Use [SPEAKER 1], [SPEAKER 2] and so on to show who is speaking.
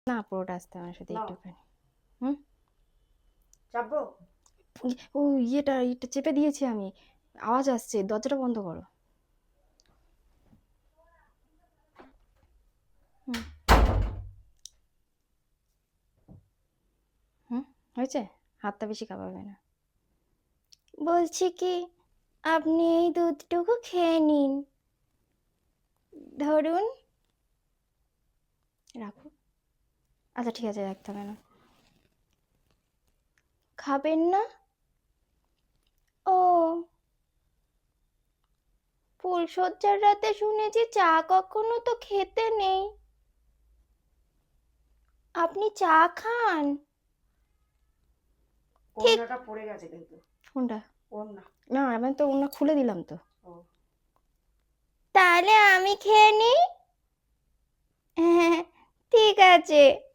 [SPEAKER 1] না, পুরোটা আসতে আমার সাথে
[SPEAKER 2] নাও
[SPEAKER 1] একটুখানি। হুম।
[SPEAKER 2] চাপবো?
[SPEAKER 1] ও, ইয়েটা এটা চেপে দিয়েছি আমি। আওয়াজ আসছে, দরজাটা বন্ধ করো। হুম। হুম। হয়েছে? হাতটা বেশি কাঁপাবে না। বলছি কি, আপনি এই দুধটুকু খেয়ে নিন। ধরুন। রাখো। আচ্ছা ঠিক আছে, রাখতে হবে না। খাবেন না? ও, ফুলশয্যার রাতে শুনেছি চা কখনো তো খেতে নেই। আপনি চা খান? ঠিক।
[SPEAKER 2] ওড়নাটা পড়ে গেছে কিন্তু।
[SPEAKER 1] কোনটা?
[SPEAKER 2] ওড়না।
[SPEAKER 1] না, আমি তো ওনা খুলে দিলাম তো।
[SPEAKER 2] ও,
[SPEAKER 1] তাহলে আমি খেয়ে নিই। হ্যাঁ, ঠিক আছে।